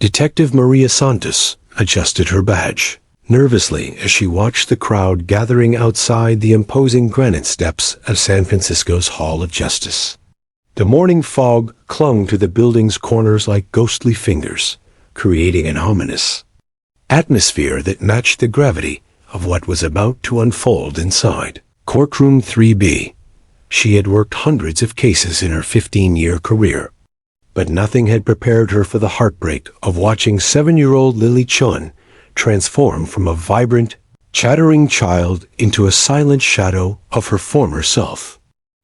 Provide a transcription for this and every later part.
Detective Maria Santos adjusted her badge nervously as she watched the crowd gathering outside the imposing granite steps of San Francisco's Hall of Justice. The morning fog clung to the building's corners like ghostly fingers, creating an ominous atmosphere that matched the gravity of what was about to unfold inside. Courtroom 3B. She had worked hundreds of cases in her 15-year career, but nothing had prepared her for the heartbreak of watching 7-year-old Lily Chun transform from a vibrant, chattering child into a silent shadow of her former self.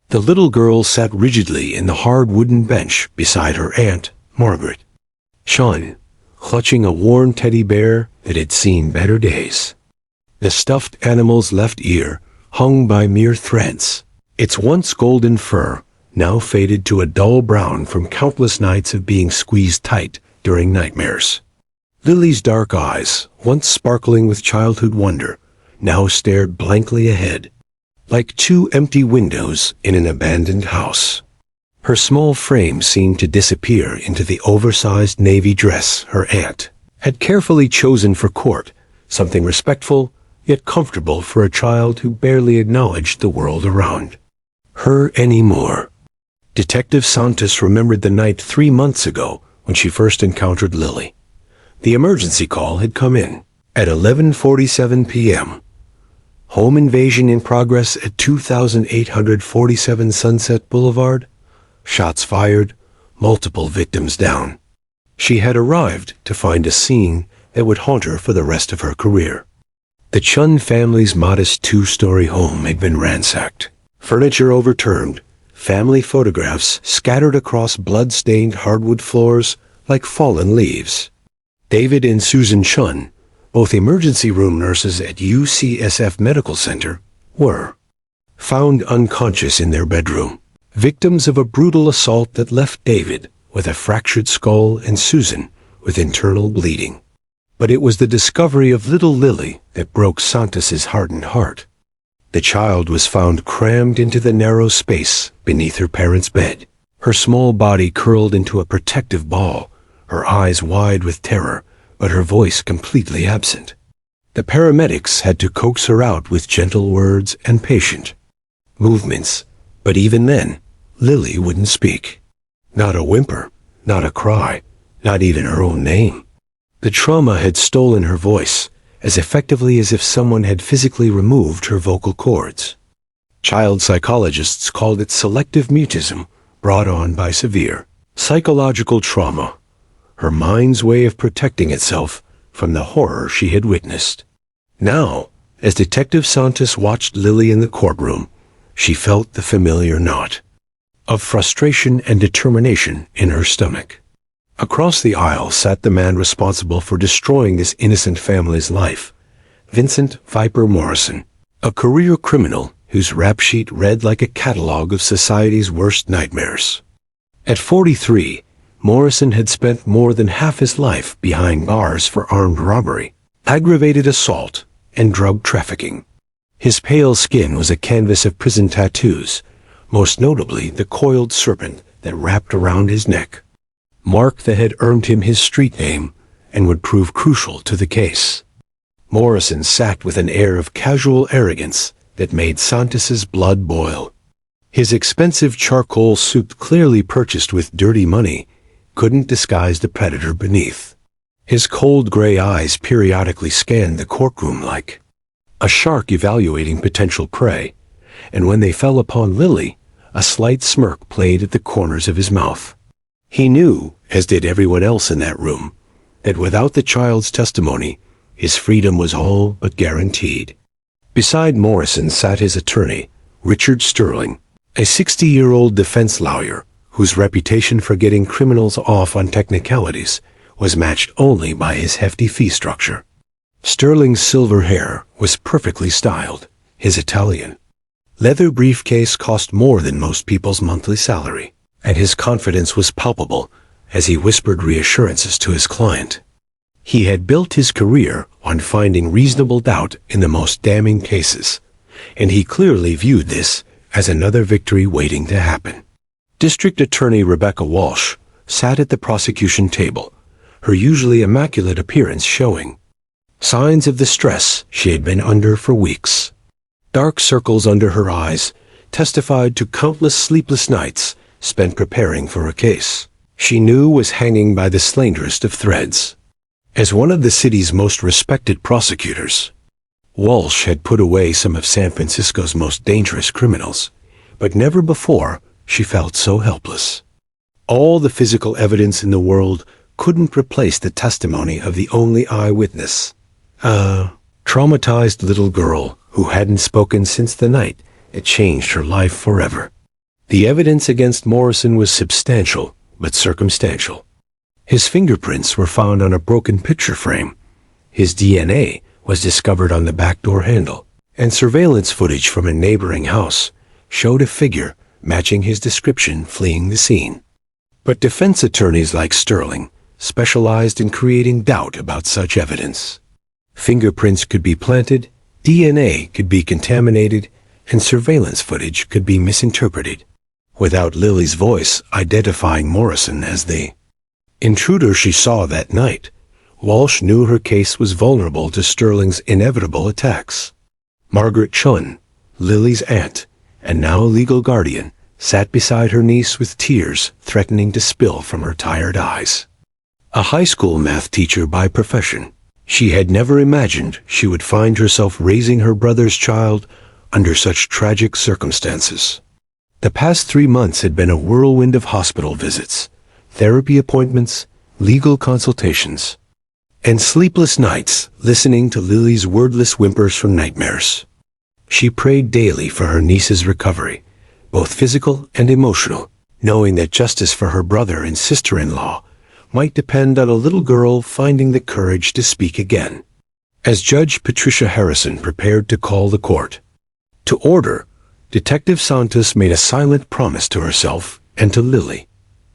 The little girl sat rigidly in the hard wooden bench beside her aunt, Margaret Chun, clutching a worn teddy bear that had seen better days. The stuffed animal's left ear hung by mere threads, its once golden fur now faded to a dull brown from countless nights of being squeezed tight during nightmares. Lily's dark eyes, once sparkling with childhood wonder, now stared blankly ahead, like two empty windows in an abandoned house. Her small frame seemed to disappear into the oversized navy dress her aunt had carefully chosen for court, something respectful yet comfortable for a child who barely acknowledged the world around her anymore. Detective Santos remembered the night 3 months ago when she first encountered Lily. The emergency call had come in at 11:47 p.m. Home invasion in progress at 2847 Sunset Boulevard. Shots fired, multiple victims down. She had arrived to find a scene that would haunt her for the rest of her career. The Chun family's modest 2-story home had been ransacked, furniture overturned, family photographs scattered across blood-stained hardwood floors like fallen leaves. David and Susan Chun, both emergency room nurses at UCSF Medical Center, were found unconscious in their bedroom, victims of a brutal assault that left David with a fractured skull and Susan with internal bleeding. But it was the discovery of little Lily that broke Santos's hardened heart. The child was found crammed into the narrow space beneath her parents' bed, her small body curled into a protective ball, her eyes wide with terror, but her voice completely absent. The paramedics had to coax her out with gentle words and patient movements, but even then, Lily wouldn't speak. Not a whimper, not a cry, not even her own name. The trauma had stolen her voice, as effectively as if someone had physically removed her vocal cords. Child psychologists called it selective mutism, brought on by severe psychological trauma, her mind's way of protecting itself from the horror she had witnessed. Now, as Detective Santos watched Lily in the courtroom, she felt the familiar knot of frustration and determination in her stomach. Across the aisle sat the man responsible for destroying this innocent family's life, Vincent Viper Morrison, a career criminal whose rap sheet read like a catalog of society's worst nightmares. At 43, Morrison had spent more than half his life behind bars for armed robbery, aggravated assault, and drug trafficking. His pale skin was a canvas of prison tattoos, most notably the coiled serpent that wrapped around his neck, mark that had earned him his street name and would prove crucial to the case. Morrison sat with an air of casual arrogance that made Santos's blood boil. His expensive charcoal suit, clearly purchased with dirty money, couldn't disguise the predator beneath. His cold gray eyes periodically scanned the courtroom like a shark evaluating potential prey, and when they fell upon Lily, a slight smirk played at the corners of his mouth. He knew, as did everyone else in that room, that without the child's testimony, his freedom was all but guaranteed. Beside Morrison sat his attorney, Richard Sterling, a 60-year-old defense lawyer whose reputation for getting criminals off on technicalities was matched only by his hefty fee structure. Sterling's silver hair was perfectly styled, his Italian leather briefcase cost more than most people's monthly salary, and his confidence was palpable as he whispered reassurances to his client. He had built his career on finding reasonable doubt in the most damning cases, and he clearly viewed this as another victory waiting to happen. District Attorney Rebecca Walsh sat at the prosecution table, her usually immaculate appearance showing signs of the stress she had been under for weeks. Dark circles under her eyes testified to countless sleepless nights spent preparing for a case she knew was hanging by the slenderest of threads. As one of the city's most respected prosecutors, Walsh had put away some of San Francisco's most dangerous criminals, but never before she felt so helpless. All the physical evidence in the world couldn't replace the testimony of the only eyewitness, a traumatized little girl who hadn't spoken since the night it changed her life forever. The evidence against Morrison was substantial but circumstantial. His fingerprints were found on a broken picture frame. His DNA was discovered on the back door handle, and surveillance footage from a neighboring house showed a figure matching his description fleeing the scene. But defense attorneys like Sterling specialized in creating doubt about such evidence. Fingerprints could be planted, DNA could be contaminated, and surveillance footage could be misinterpreted, without Lily's voice identifying Morrison as the intruder she saw that night. Walsh knew her case was vulnerable to Sterling's inevitable attacks. Margaret Chun, Lily's aunt, and now legal guardian, sat beside her niece with tears threatening to spill from her tired eyes. A high school math teacher by profession, she had never imagined she would find herself raising her brother's child under such tragic circumstances. The past 3 months had been a whirlwind of hospital visits, therapy appointments, legal consultations, and sleepless nights listening to Lily's wordless whimpers from nightmares. She prayed daily for her niece's recovery, both physical and emotional, knowing that justice for her brother and sister-in-law might depend on a little girl finding the courage to speak again. As Judge Patricia Harrison prepared to call the court to order, Detective Santos made a silent promise to herself and to Lily.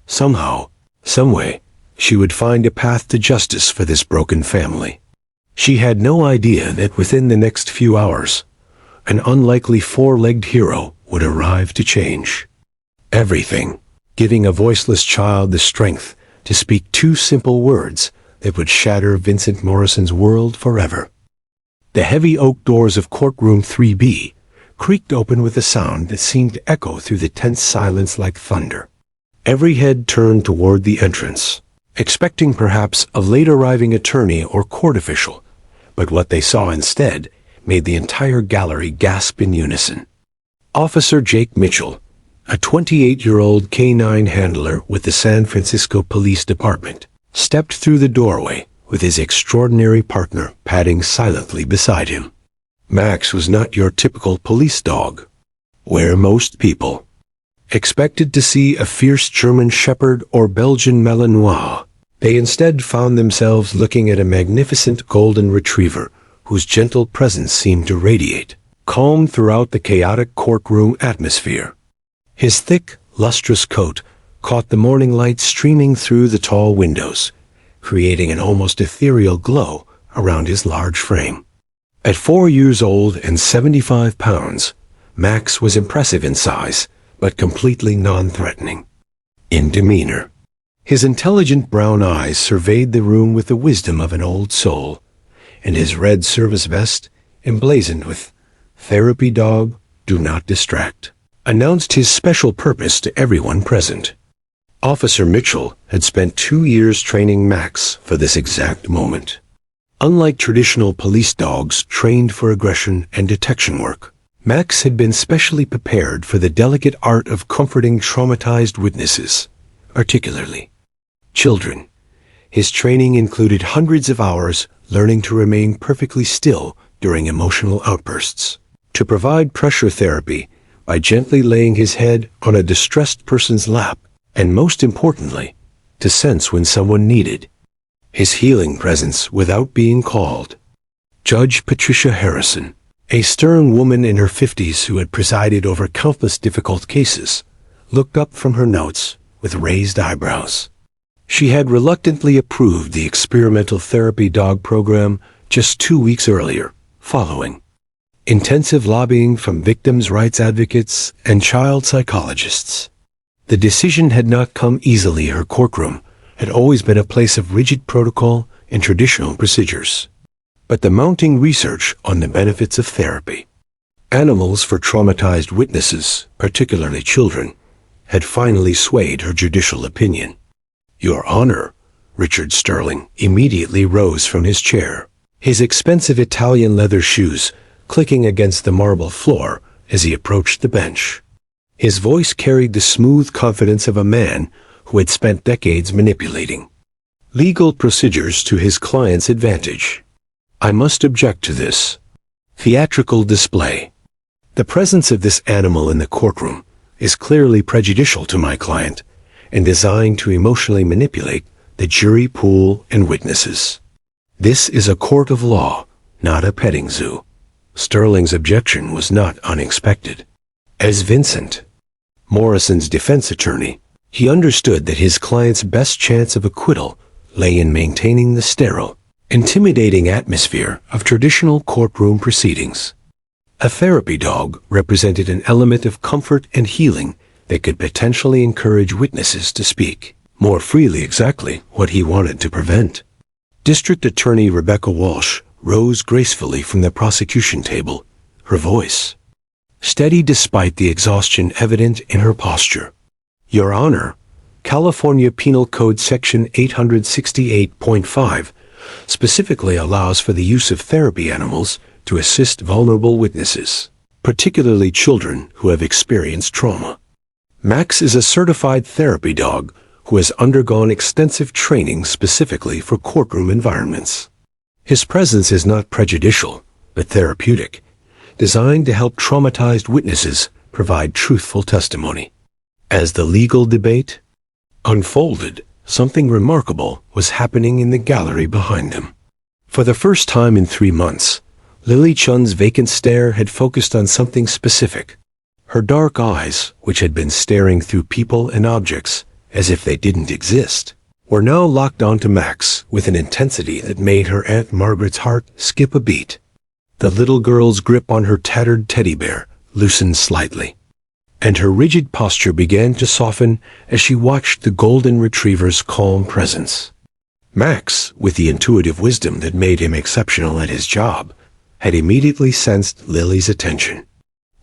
Somehow, someway, she would find a path to justice for this broken family. She had no idea that within the next few hours, an unlikely four-legged hero would arrive to change everything, giving a voiceless child the strength to speak 2 simple words that would shatter Vincent Morrison's world forever. The heavy oak doors of Courtroom 3B creaked open with a sound that seemed to echo through the tense silence like thunder. Every head turned toward the entrance, expecting perhaps a late-arriving attorney or court official, but what they saw instead made the entire gallery gasp in unison. Officer Jake Mitchell, a 28-year-old canine handler with the San Francisco Police Department, stepped through the doorway with his extraordinary partner padding silently beside him. Max was not your typical police dog, where most people expected to see a fierce German Shepherd or Belgian Malinois. They instead found themselves looking at a magnificent golden retriever whose gentle presence seemed to radiate calm throughout the chaotic courtroom atmosphere. His thick, lustrous coat caught the morning light streaming through the tall windows, creating an almost ethereal glow around his large frame. At 4 years old and 75 pounds, Max was impressive in size, but completely non-threatening in demeanor. His intelligent brown eyes surveyed the room with the wisdom of an old soul, and his red service vest, emblazoned with "Therapy Dog, Do Not Distract," announced his special purpose to everyone present. Officer Mitchell had spent 2 years training Max for this exact moment. Unlike traditional police dogs trained for aggression and detection work, Max had been specially prepared for the delicate art of comforting traumatized witnesses, particularly children. His training included hundreds of hours learning to remain perfectly still during emotional outbursts, to provide pressure therapy by gently laying his head on a distressed person's lap, and most importantly, to sense when someone needed his healing presence without being called. Judge Patricia Harrison, a stern woman in her 50s who had presided over countless difficult cases, looked up from her notes with raised eyebrows. She had reluctantly approved the experimental therapy dog program just 2 weeks earlier, following intensive lobbying from victims' rights advocates and child psychologists. The decision had not come easily. Her courtroom had always been a place of rigid protocol and traditional procedures. But the mounting research on the benefits of therapy, animals for traumatized witnesses, particularly children, had finally swayed her judicial opinion. "Your Honor," Richard Sterling immediately rose from his chair, his expensive Italian leather shoes clicking against the marble floor as he approached the bench. His voice carried the smooth confidence of a man who had spent decades manipulating legal procedures to his client's advantage. "I must object to this theatrical display. The presence of this animal in the courtroom is clearly prejudicial to my client and designed to emotionally manipulate the jury pool and witnesses. This is a court of law, not a petting zoo." Sterling's objection was not unexpected. As Vincent Morrison's defense attorney, he understood that his client's best chance of acquittal lay in maintaining the sterile, intimidating atmosphere of traditional courtroom proceedings. A therapy dog represented an element of comfort and healing that could potentially encourage witnesses to speak more freely, exactly what he wanted to prevent. District Attorney Rebecca Walsh rose gracefully from the prosecution table, her voice steady despite the exhaustion evident in her posture. "Your Honor, California Penal Code Section 868.5 specifically allows for the use of therapy animals to assist vulnerable witnesses, particularly children who have experienced trauma. Max is a certified therapy dog who has undergone extensive training specifically for courtroom environments. His presence is not prejudicial, but therapeutic, designed to help traumatized witnesses provide truthful testimony." As the legal debate unfolded, something remarkable was happening in the gallery behind them. For the first time in 3 months, Lily Chun's vacant stare had focused on something specific. Her dark eyes, which had been staring through people and objects as if they didn't exist, were now locked onto Max with an intensity that made her Aunt Margaret's heart skip a beat. The little girl's grip on her tattered teddy bear loosened slightly, and her rigid posture began to soften as she watched the golden retriever's calm presence. Max, with the intuitive wisdom that made him exceptional at his job, had immediately sensed Lily's attention.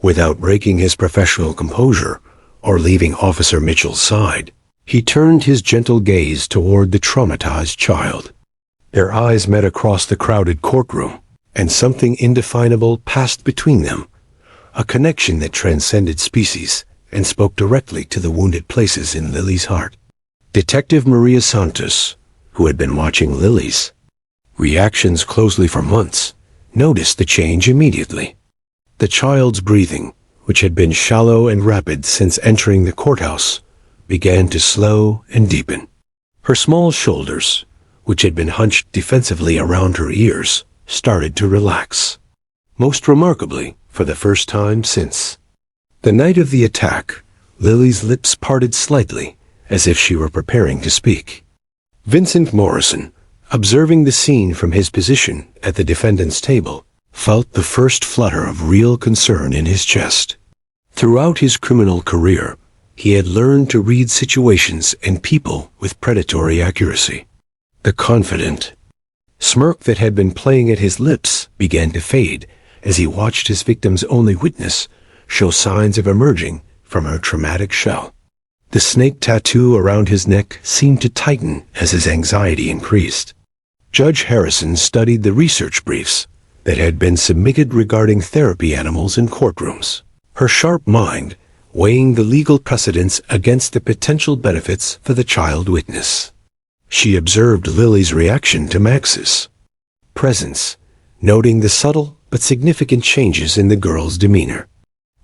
Without breaking his professional composure or leaving Officer Mitchell's side, he turned his gentle gaze toward the traumatized child. Their eyes met across the crowded courtroom, and something indefinable passed between them, a connection that transcended species and spoke directly to the wounded places in Lily's heart. Detective Maria Santos, who had been watching Lily's reactions closely for months, noticed the change immediately. The child's breathing, which had been shallow and rapid since entering the courthouse, began to slow and deepen. Her small shoulders, which had been hunched defensively around her ears, started to relax. Most remarkably, for the first time since the night of the attack, Lily's lips parted slightly, as if she were preparing to speak. Vincent Morrison, observing the scene from his position at the defendant's table, felt the first flutter of real concern in his chest. Throughout his criminal career, he had learned to read situations and people with predatory accuracy. The confident smirk that had been playing at his lips began to fade as he watched his victim's only witness show signs of emerging from her traumatic shell. The snake tattoo around his neck seemed to tighten as his anxiety increased. Judge Harrison studied the research briefs that had been submitted regarding therapy animals in courtrooms, her sharp mind weighing the legal precedents against the potential benefits for the child witness. She observed Lily's reaction to Max's presence, noting the subtle but significant changes in the girl's demeanor.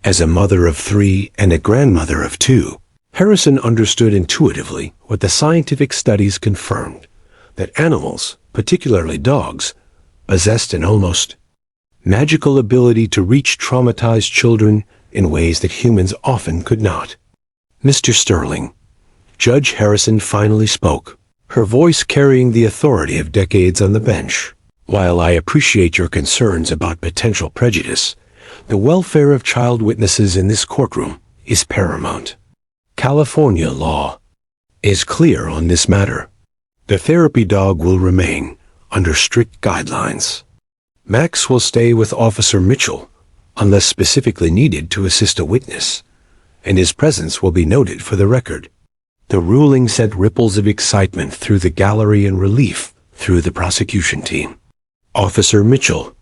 As a mother of 3 and a grandmother of 2, Harrison understood intuitively what the scientific studies confirmed, that animals, particularly dogs, possessed an almost magical ability to reach traumatized children in ways that humans often could not. "Mr. Sterling," Judge Harrison finally spoke, her voice carrying the authority of decades on the bench. "While I appreciate your concerns about potential prejudice, the welfare of child witnesses in this courtroom is paramount. California law is clear on this matter. The therapy dog will remain under strict guidelines. Max will stay with Officer Mitchell unless specifically needed to assist a witness, and his presence will be noted for the record. The ruling sent ripples of excitement through the gallery and relief through the prosecution team. Officer Mitchell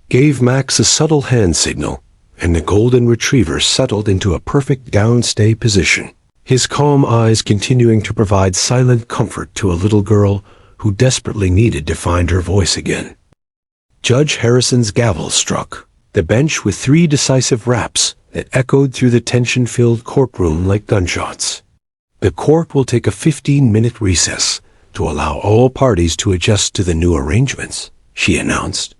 gave Max a subtle hand signal, and the golden retriever settled into a perfect downstay position, his calm eyes continuing to provide silent comfort to a little girl who desperately needed to find her voice again. Judge Harrison's gavel struck the bench with 3 decisive raps that echoed through the tension-filled courtroom like gunshots. The court will take a 15-minute recess to allow all parties to adjust to the new arrangements, she announced,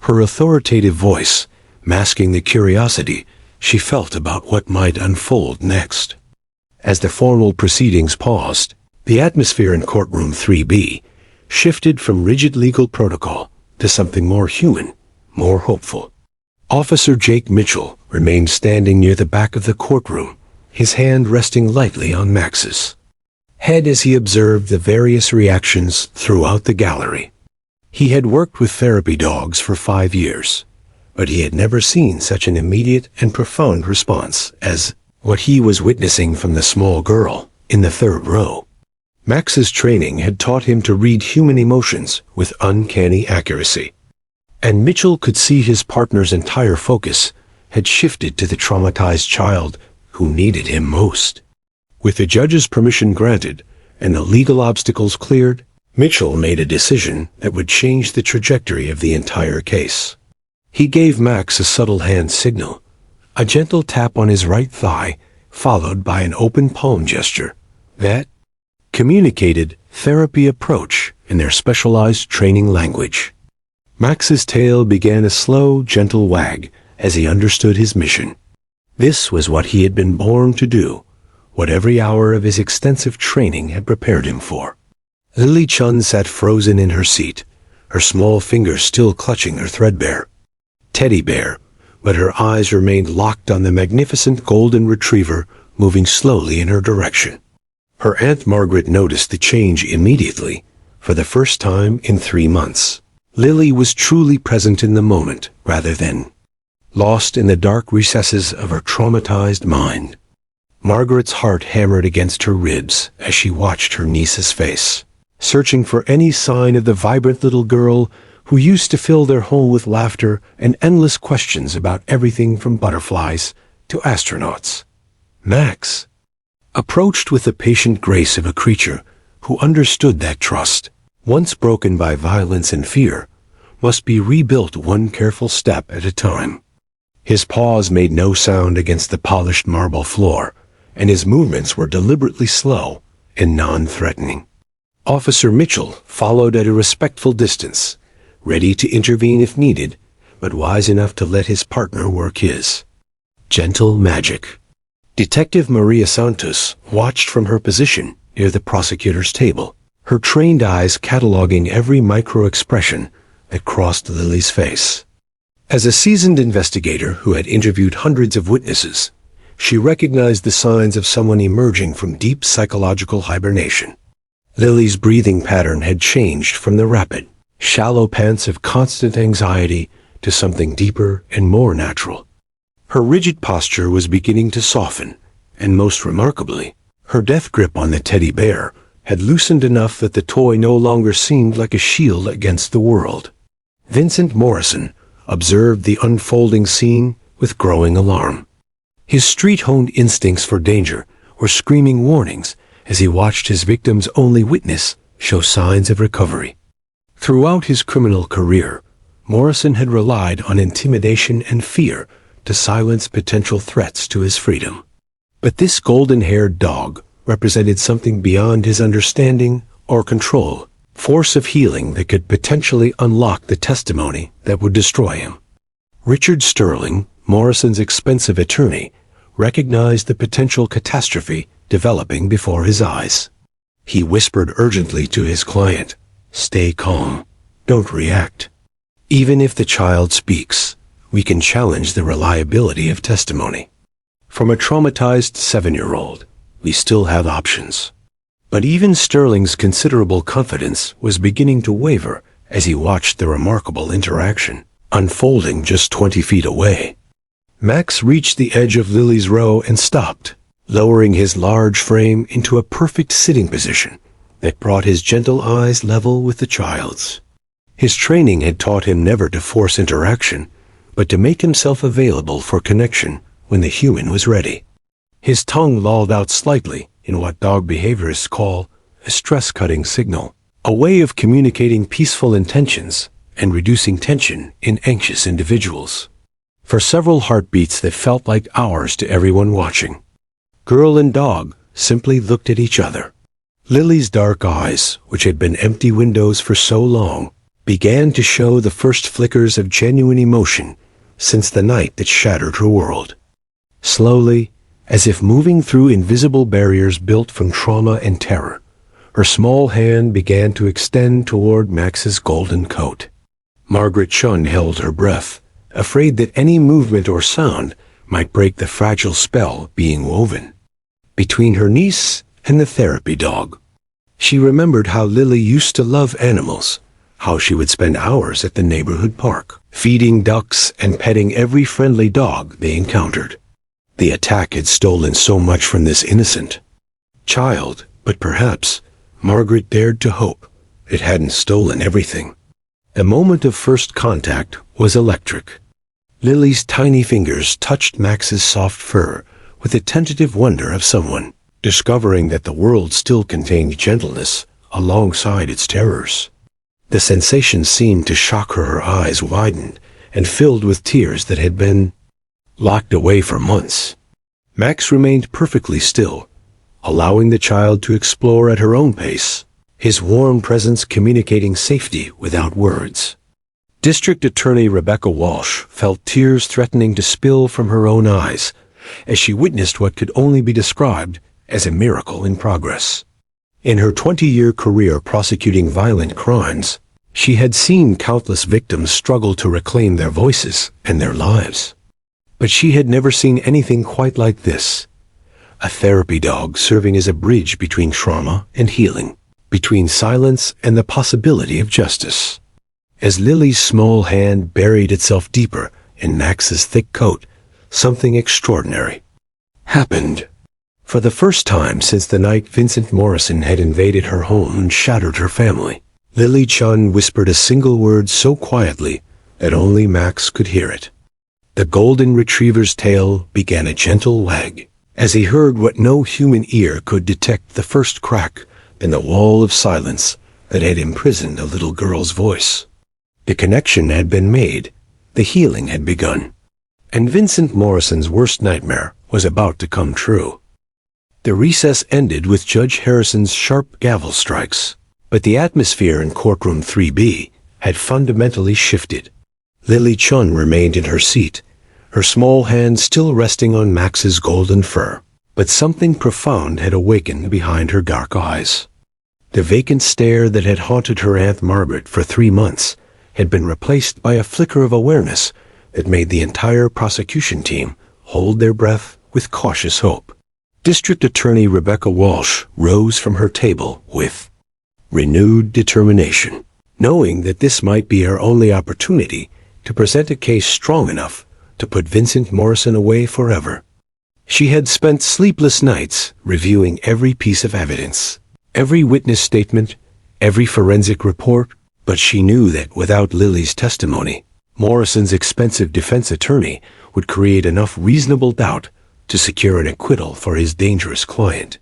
her authoritative voice masking the curiosity she felt about what might unfold next. As the formal proceedings paused, the atmosphere in courtroom 3B shifted from rigid legal protocol to something more human, more hopeful. Officer Jake Mitchell remained standing near the back of the courtroom, his hand resting lightly on Max's head as he observed the various reactions throughout the gallery. He had worked with therapy dogs for 5 years, but he had never seen such an immediate and profound response as what he was witnessing from the small girl in the 3rd row. Max's training had taught him to read human emotions with uncanny accuracy, and Mitchell could see his partner's entire focus had shifted to the traumatized child who needed him most. With the judge's permission granted and the legal obstacles cleared, Mitchell made a decision that would change the trajectory of the entire case. He gave Max a subtle hand signal, a gentle tap on his right thigh, followed by an open palm gesture that communicated therapy approach in their specialized training language. Max's tail began a slow, gentle wag as he understood his mission. This was what he had been born to do, what every hour of his extensive training had prepared him for. Lily Chun sat frozen in her seat, her small fingers still clutching her threadbare teddy bear, but her eyes remained locked on the magnificent golden retriever moving slowly in her direction. Her Aunt Margaret noticed the change immediately, for the first time in 3 months. Lily was truly present in the moment, rather than lost in the dark recesses of her traumatized mind. Margaret's heart hammered against her ribs as she watched her niece's face, searching for any sign of the vibrant little girl who used to fill their home with laughter and endless questions about everything from butterflies to astronauts. Max approached with the patient grace of a creature who understood that trust, once broken by violence and fear, must be rebuilt one careful step at a time. His paws made no sound against the polished marble floor, and his movements were deliberately slow and non-threatening. Officer Mitchell followed at a respectful distance, ready to intervene if needed, but wise enough to let his partner work his gentle magic. Detective Maria Santos watched from her position near the prosecutor's table, her trained eyes cataloging every micro-expression that crossed Lily's face. As a seasoned investigator who had interviewed hundreds of witnesses, she recognized the signs of someone emerging from deep psychological hibernation. Lily's breathing pattern had changed from the rapid, shallow pants of constant anxiety to something deeper and more natural. Her rigid posture was beginning to soften, and most remarkably, her death grip on the teddy bear had loosened enough that the toy no longer seemed like a shield against the world. Vincent Morrison observed the unfolding scene with growing alarm. His street-honed instincts for danger were screaming warnings as he watched his victim's only witness show signs of recovery. Throughout his criminal career, Morrison had relied on intimidation and fear to silence potential threats to his freedom. But this golden-haired dog represented something beyond his understanding or control, force of healing that could potentially unlock the testimony that would destroy him. Richard Sterling, Morrison's expensive attorney, recognized the potential catastrophe developing before his eyes. He whispered urgently to his client, "Stay calm. Don't react. Even if the child speaks, we can challenge the reliability of testimony. From a traumatized 7-year-old, we still have options." But even Sterling's considerable confidence was beginning to waver as he watched the remarkable interaction unfolding just 20 feet away. Max reached the edge of Lily's row and stopped, lowering his large frame into a perfect sitting position that brought his gentle eyes level with the child's. His training had taught him never to force interaction, but to make himself available for connection when the human was ready. His tongue lolled out slightly in what dog behaviorists call a stress-cutting signal, a way of communicating peaceful intentions and reducing tension in anxious individuals. For several heartbeats that felt like hours to everyone watching, girl and dog simply looked at each other. Lily's dark eyes, which had been empty windows for so long, began to show the first flickers of genuine emotion since the night that shattered her world. Slowly, as if moving through invisible barriers built from trauma and terror, her small hand began to extend toward Max's golden coat. Margaret Chun held her breath, afraid that any movement or sound might break the fragile spell being woven between her niece and the therapy dog. She remembered how Lily used to love animals, how she would spend hours at the neighborhood park, feeding ducks and petting every friendly dog they encountered. The attack had stolen so much from this innocent child, but perhaps Margaret dared to hope it hadn't stolen everything. The moment of first contact was electric. Lily's tiny fingers touched Max's soft fur with the tentative wonder of someone discovering that the world still contained gentleness alongside its terrors. The sensation seemed to shock her. Her eyes widened and filled with tears that had been locked away for months. Max remained perfectly still, allowing the child to explore at her own pace, his warm presence communicating safety without words. District Attorney Rebecca Walsh felt tears threatening to spill from her own eyes as she witnessed what could only be described as a miracle in progress. In her 20-year career prosecuting violent crimes, she had seen countless victims struggle to reclaim their voices and their lives. But she had never seen anything quite like this. A therapy dog serving as a bridge between trauma and healing, between silence and the possibility of justice. As Lily's small hand buried itself deeper in Max's thick coat, something extraordinary happened. For the first time since the night Vincent Morrison had invaded her home and shattered her family, Lily Chun whispered a single word so quietly that only Max could hear it. The golden retriever's tail began a gentle wag as he heard what no human ear could detect, the first crack in the wall of silence that had imprisoned a little girl's voice. The connection had been made, the healing had begun, and Vincent Morrison's worst nightmare was about to come true. The recess ended with Judge Harrison's sharp gavel strikes, but the atmosphere in Courtroom 3B had fundamentally shifted. Lily Chun remained in her seat, her small hand still resting on Max's golden fur, but something profound had awakened behind her dark eyes. The vacant stare that had haunted her Aunt Margaret for 3 months had been replaced by a flicker of awareness that made the entire prosecution team hold their breath with cautious hope. District Attorney Rebecca Walsh rose from her table with renewed determination, knowing that this might be her only opportunity to present a case strong enough to put Vincent Morrison away forever. She had spent sleepless nights reviewing every piece of evidence, every witness statement, every forensic report, but she knew that without Lily's testimony, Morrison's expensive defense attorney would create enough reasonable doubt to secure an acquittal for his dangerous client.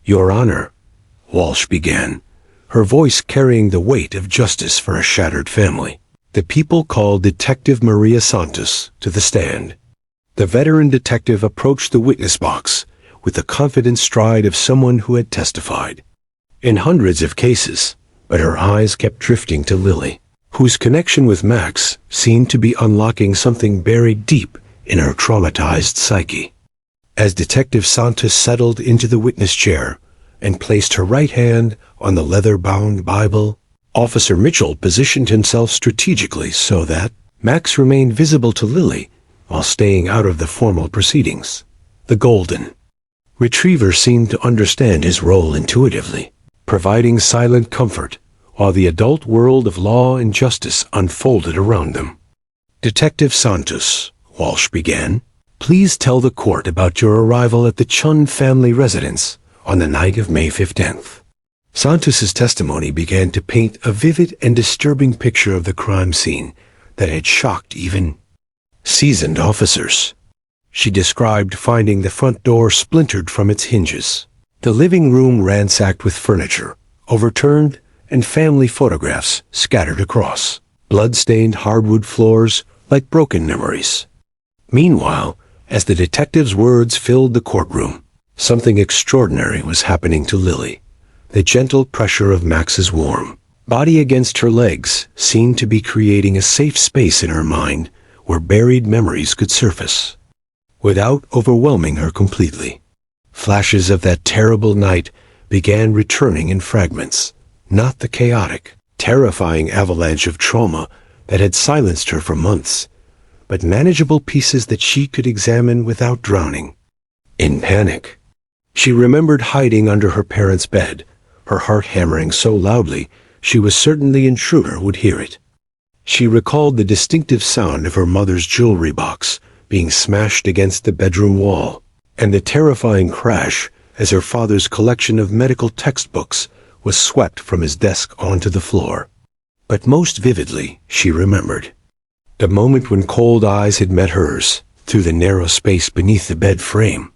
"Your Honor," Walsh began, her voice carrying the weight of justice for a shattered family. The people called Detective Maria Santos to the stand. The veteran detective approached the witness box with the confident stride of someone who had testified in hundreds of cases, but her eyes kept drifting to Lily, whose connection with Max seemed to be unlocking something buried deep in her traumatized psyche. As Detective Santos settled into the witness chair and placed her right hand on the leather-bound Bible, Officer Mitchell positioned himself strategically so that Max remained visible to Lily while staying out of the formal proceedings. The golden Retriever seemed to understand his role intuitively, providing silent comfort while the adult world of law and justice unfolded around them. "Detective Santos," Walsh began, "please tell the court about your arrival at the Chun family residence on the night of May 15th. Santos's testimony began to paint a vivid and disturbing picture of the crime scene that had shocked even seasoned officers. She described finding the front door splintered from its hinges, the living room ransacked with furniture, overturned, and family photographs scattered across blood-stained hardwood floors like broken memories. Meanwhile, as the detective's words filled the courtroom, something extraordinary was happening to Lily. The gentle pressure of Max's warm body against her legs seemed to be creating a safe space in her mind where buried memories could surface, without overwhelming her completely. Flashes of that terrible night began returning in fragments, not the chaotic, terrifying avalanche of trauma that had silenced her for months, but manageable pieces that she could examine without drowning. In panic, she remembered hiding under her parents' bed, her heart hammering so loudly she was certain the intruder would hear it. She recalled the distinctive sound of her mother's jewelry box being smashed against the bedroom wall, and the terrifying crash as her father's collection of medical textbooks was swept from his desk onto the floor. But most vividly, she remembered the moment when cold eyes had met hers through the narrow space beneath the bed frame.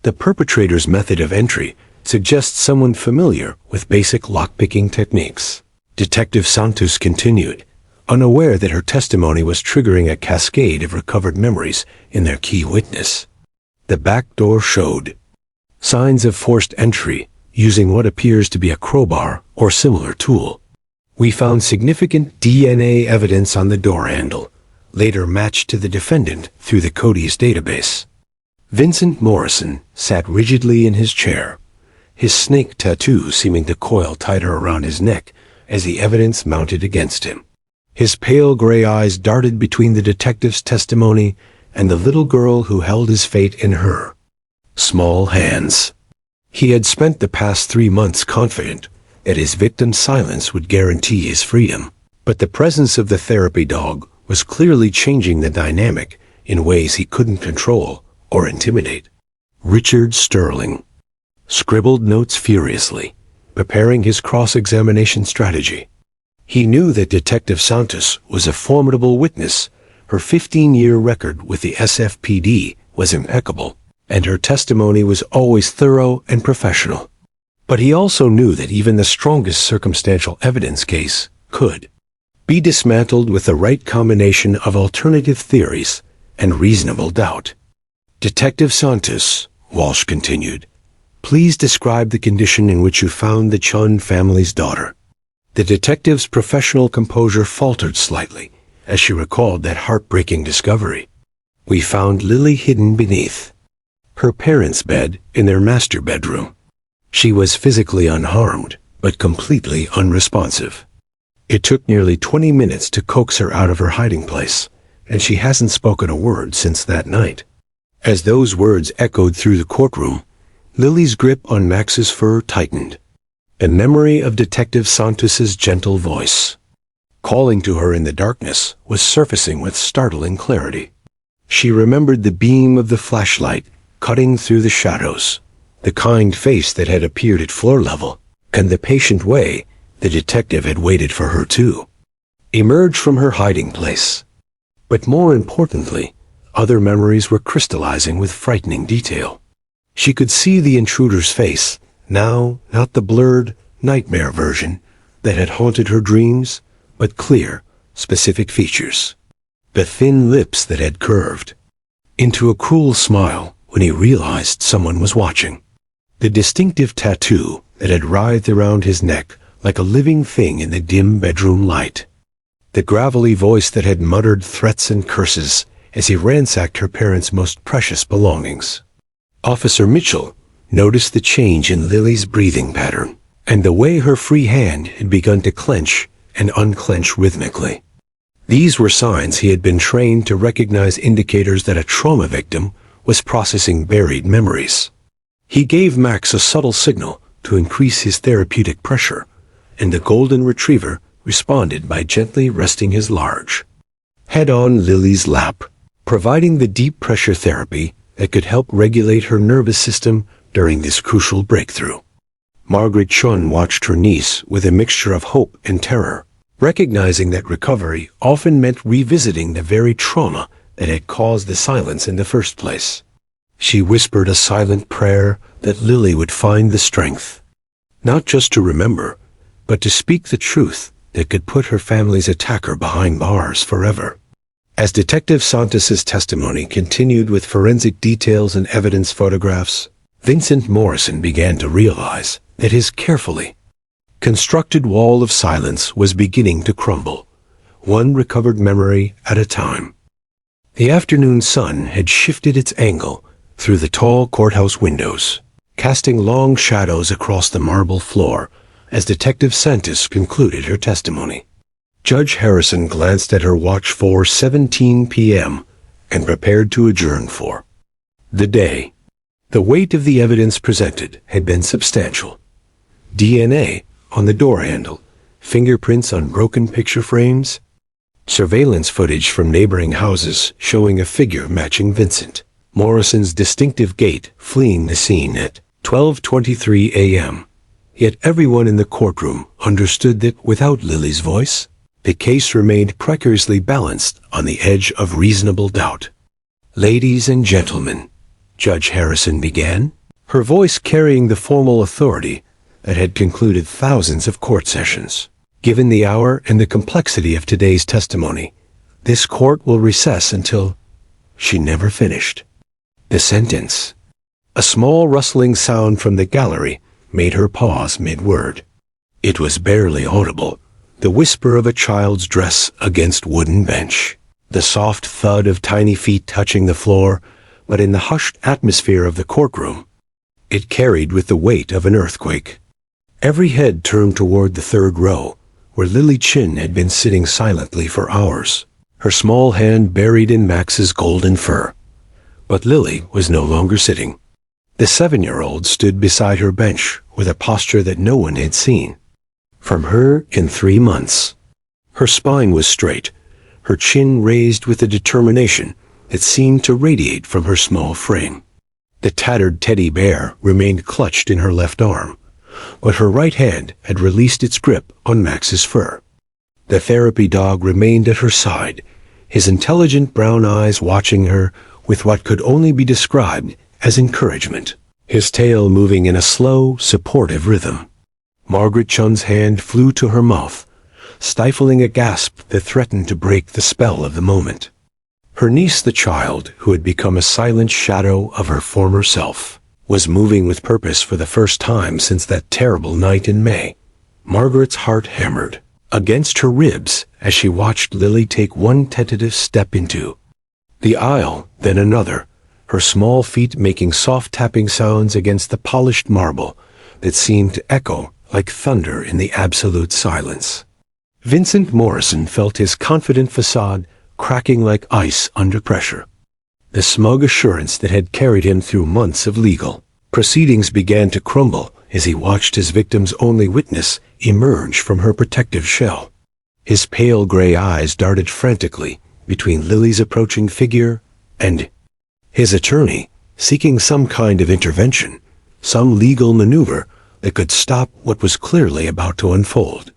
The perpetrator's method of entry suggests someone familiar with basic lockpicking techniques. Detective Santos continued, unaware that her testimony was triggering a cascade of recovered memories in their key witness. The back door showed signs of forced entry using what appears to be a crowbar or similar tool. We found significant DNA evidence on the door handle, later matched to the defendant through the Cody's database. Vincent Morrison sat rigidly in his chair, his snake tattoo seeming to coil tighter around his neck as the evidence mounted against him. His pale gray eyes darted between the detective's testimony and the little girl who held his fate in her small hands. He had spent the past 3 months confident that his victim's silence would guarantee his freedom, but the presence of the therapy dog was clearly changing the dynamic in ways he couldn't control or intimidate. Richard Sterling scribbled notes furiously, preparing his cross-examination strategy. He knew that Detective Santos was a formidable witness. Her 15-year record with the SFPD was impeccable, and her testimony was always thorough and professional. But he also knew that even the strongest circumstantial evidence case could be dismantled with the right combination of alternative theories and reasonable doubt. "Detective Santos," Walsh continued, "please describe the condition in which you found the Chun family's daughter." The detective's professional composure faltered slightly as she recalled that heartbreaking discovery. "We found Lily hidden beneath her parents' bed in their master bedroom. She was physically unharmed, but completely unresponsive. It took nearly 20 minutes to coax her out of her hiding place, and she hasn't spoken a word since that night." As those words echoed through the courtroom, Lily's grip on Max's fur tightened. A memory of Detective Santos's gentle voice, calling to her in the darkness, was surfacing with startling clarity. She remembered the beam of the flashlight cutting through the shadows, the kind face that had appeared at floor level, and the patient way the detective had waited for her to emerge from her hiding place. But more importantly, other memories were crystallizing with frightening detail. She could see the intruder's face, now not the blurred, nightmare version that had haunted her dreams, but clear, specific features. The thin lips that had curved into a cruel smile when he realized someone was watching. The distinctive tattoo that had writhed around his neck like a living thing in the dim bedroom light. The gravelly voice that had muttered threats and curses as he ransacked her parents' most precious belongings. Officer Mitchell noticed the change in Lily's breathing pattern and the way her free hand had begun to clench and unclench rhythmically. These were signs he had been trained to recognize, indicators that a trauma victim was processing buried memories. He gave Max a subtle signal to increase his therapeutic pressure, and the golden retriever responded by gently resting his large head on Lily's lap, providing the deep pressure therapy that could help regulate her nervous system during this crucial breakthrough. Margaret Chun watched her niece with a mixture of hope and terror, recognizing that recovery often meant revisiting the very trauma that had caused the silence in the first place. She whispered a silent prayer that Lily would find the strength, not just to remember, but to speak the truth that could put her family's attacker behind bars forever. As Detective Santos's testimony continued with forensic details and evidence photographs, Vincent Morrison began to realize that his carefully constructed wall of silence was beginning to crumble, one recovered memory at a time. The afternoon sun had shifted its angle through the tall courthouse windows, casting long shadows across the marble floor as Detective Santos concluded her testimony. Judge Harrison glanced at her watch for 17 p.m. and prepared to adjourn for the day. The weight of the evidence presented had been substantial. DNA on the door handle, fingerprints on broken picture frames, surveillance footage from neighboring houses showing a figure matching Vincent Morrison's distinctive gait fleeing the scene at 12:23 a.m. Yet everyone in the courtroom understood that without Lily's voice, the case remained precariously balanced on the edge of reasonable doubt. "Ladies and gentlemen," Judge Harrison began, her voice carrying the formal authority that had concluded thousands of court sessions. "Given the hour and the complexity of today's testimony, this court will recess until—" She never finished the sentence. A small rustling sound from the gallery made her pause mid-word. It was barely audible, the whisper of a child's dress against wooden bench, the soft thud of tiny feet touching the floor, but in the hushed atmosphere of the courtroom, it carried with the weight of an earthquake. Every head turned toward the third row, where Lily Chin had been sitting silently for hours, her small hand buried in Max's golden fur. But Lily was no longer sitting. The 7-year-old stood beside her bench with a posture that no one had seen from her in 3 months. Her spine was straight, her chin raised with a determination that seemed to radiate from her small frame. The tattered teddy bear remained clutched in her left arm, but her right hand had released its grip on Max's fur. The therapy dog remained at her side, his intelligent brown eyes watching her with what could only be described as encouragement, his tail moving in a slow, supportive rhythm. Margaret Chun's hand flew to her mouth, stifling a gasp that threatened to break the spell of the moment. Her niece, the child who had become a silent shadow of her former self, was moving with purpose for the first time since that terrible night in May. Margaret's heart hammered against her ribs as she watched Lily take one tentative step into the aisle, then another, her small feet making soft tapping sounds against the polished marble that seemed to echo like thunder in the absolute silence. Vincent Morrison felt his confident facade cracking like ice under pressure. The smug assurance that had carried him through months of legal proceedings began to crumble as he watched his victim's only witness emerge from her protective shell. His pale gray eyes darted frantically between Lily's approaching figure and his attorney, seeking some kind of intervention, some legal maneuver that could stop what was clearly about to unfold.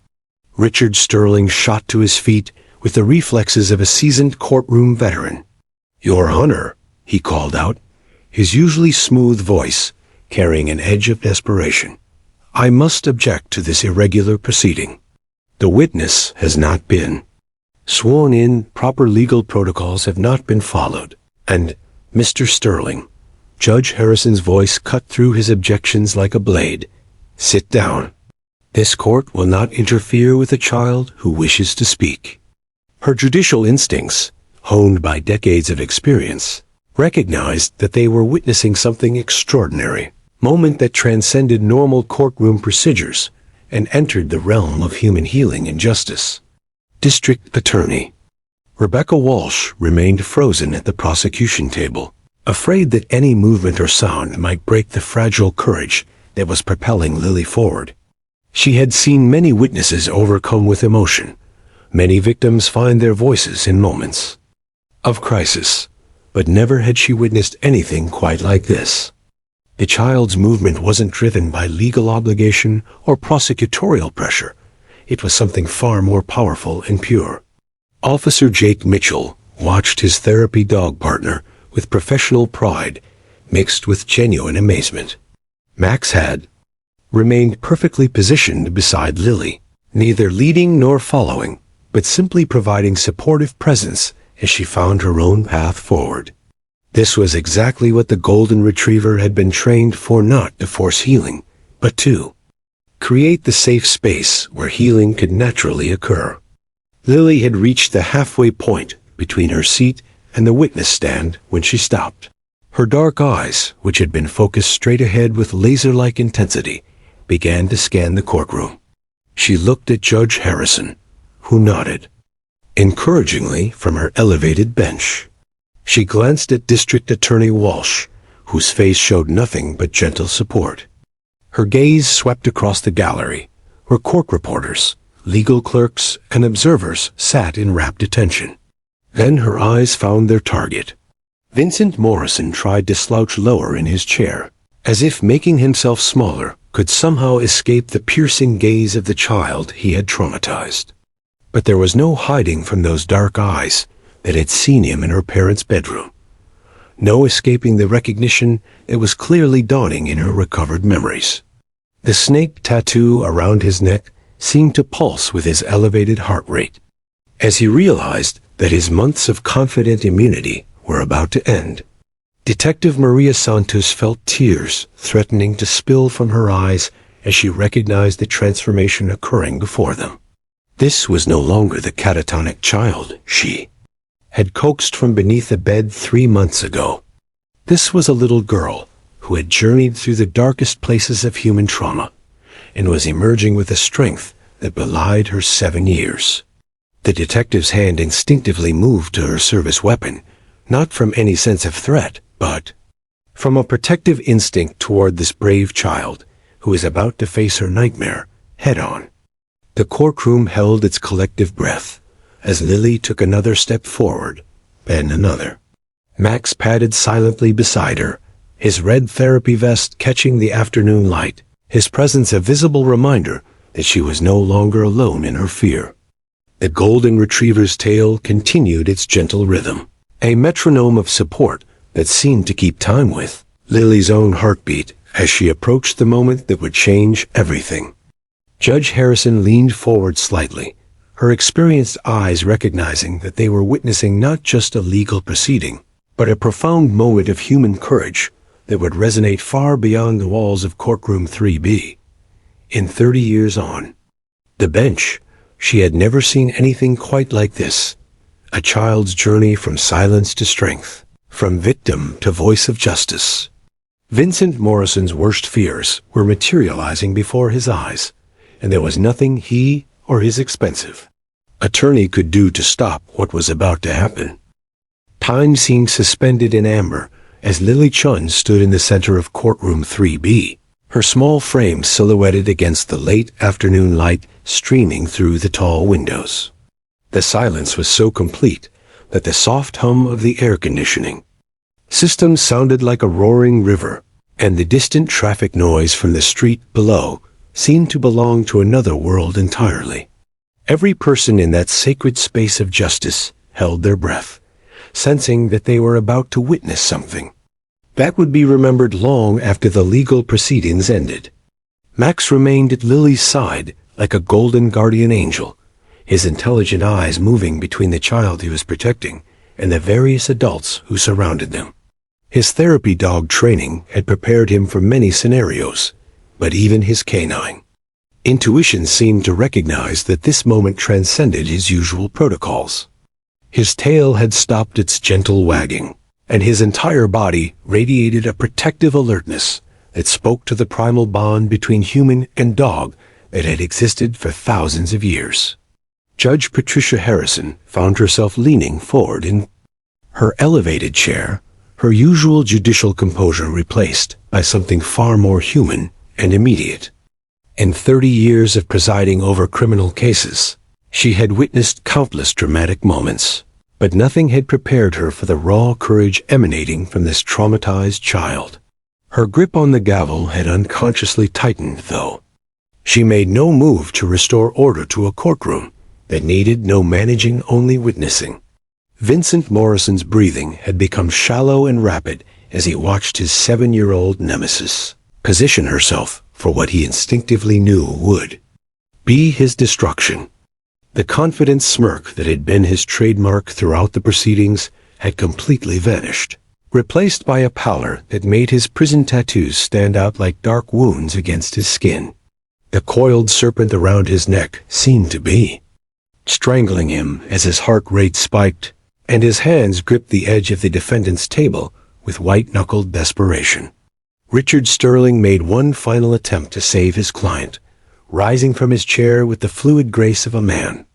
Richard Sterling shot to his feet with the reflexes of a seasoned courtroom veteran. "Your Honor," he called out, his usually smooth voice carrying an edge of desperation, "I must object to this irregular proceeding. The witness has not been sworn in, proper legal protocols have not been followed, and, Mr. Sterling," Judge Harrison's voice cut through his objections like a blade, "sit down. This court will not interfere with a child who wishes to speak." Her judicial instincts, honed by decades of experience, recognized that they were witnessing something extraordinary, moment that transcended normal courtroom procedures and entered the realm of human healing and justice. District Attorney Rebecca Walsh remained frozen at the prosecution table, afraid that any movement or sound might break the fragile courage that was propelling Lily forward. She had seen many witnesses overcome with emotion. Many victims find their voices in moments of crisis, but never had she witnessed anything quite like this. The child's movement wasn't driven by legal obligation or prosecutorial pressure. It was something far more powerful and pure. Officer Jake Mitchell watched his therapy dog partner with professional pride mixed with genuine amazement. Max had remained perfectly positioned beside Lily, neither leading nor following, but simply providing supportive presence as she found her own path forward. This was exactly what the golden retriever had been trained for, not to force healing, but to create the safe space where healing could naturally occur. Lily had reached the halfway point between her seat and the witness stand when she stopped. Her dark eyes, which had been focused straight ahead with laser-like intensity, began to scan the courtroom. She looked at Judge Harrison, who nodded encouragingly from her elevated bench. She glanced at District Attorney Walsh, whose face showed nothing but gentle support. Her gaze swept across the gallery, where court reporters, legal clerks, and observers sat in rapt attention. Then her eyes found their target. Vincent Morrison tried to slouch lower in his chair, as if making himself smaller could somehow escape the piercing gaze of the child he had traumatized. But there was no hiding from those dark eyes that had seen him in her parents' bedroom. No escaping the recognition that was clearly dawning in her recovered memories. The snake tattoo around his neck seemed to pulse with his elevated heart rate, as he realized that his months of confident immunity were about to end. Detective Maria Santos felt tears threatening to spill from her eyes as she recognized the transformation occurring before them. This was no longer the catatonic child she had coaxed from beneath a bed 3 months ago. This was a little girl who had journeyed through the darkest places of human trauma and was emerging with a strength that belied her 7 years. The detective's hand instinctively moved to her service weapon, not from any sense of threat, but from a protective instinct toward this brave child who is about to face her nightmare head-on. The courtroom held its collective breath as Lily took another step forward, then another. Max padded silently beside her, his red therapy vest catching the afternoon light, his presence a visible reminder that she was no longer alone in her fear. The golden retriever's tail continued its gentle rhythm, a metronome of support that seemed to keep time with Lily's own heartbeat as she approached the moment that would change everything. Judge Harrison leaned forward slightly, her experienced eyes recognizing that they were witnessing not just a legal proceeding, but a profound moment of human courage that would resonate far beyond the walls of Courtroom 3B. In 30 years on the bench, she had never seen anything quite like this. A child's journey from silence to strength, from victim to voice of justice. Vincent Morrison's worst fears were materializing before his eyes, and there was nothing he or his expensive attorney could do to stop what was about to happen. Time seemed suspended in amber as Lily Chun stood in the center of Courtroom 3B, her small frame silhouetted against the late afternoon light streaming through the tall windows. The silence was so complete that the soft hum of the air conditioning system sounded like a roaring river, and the distant traffic noise from the street below seemed to belong to another world entirely. Every person in that sacred space of justice held their breath, sensing that they were about to witness something that would be remembered long after the legal proceedings ended. Max remained at Lily's side like a golden guardian angel, his intelligent eyes moving between the child he was protecting and the various adults who surrounded them. His therapy dog training had prepared him for many scenarios, but even his canine intuition seemed to recognize that this moment transcended his usual protocols. His tail had stopped its gentle wagging, and his entire body radiated a protective alertness that spoke to the primal bond between human and dog that had existed for thousands of years. Judge Patricia Harrison found herself leaning forward in her elevated chair, her usual judicial composure replaced by something far more human and immediate. In 30 years of presiding over criminal cases, she had witnessed countless dramatic moments, but nothing had prepared her for the raw courage emanating from this traumatized child. Her grip on the gavel had unconsciously tightened, though. She made no move to restore order to a courtroom that needed no managing, only witnessing. Vincent Morrison's breathing had become shallow and rapid as he watched his 7-year-old nemesis position herself for what he instinctively knew would be his destruction. The confident smirk that had been his trademark throughout the proceedings had completely vanished, replaced by a pallor that made his prison tattoos stand out like dark wounds against his skin. The coiled serpent around his neck seemed to be strangling him as his heart rate spiked, and his hands gripped the edge of the defendant's table with white-knuckled desperation. Richard Sterling made one final attempt to save his client, rising from his chair with the fluid grace of a man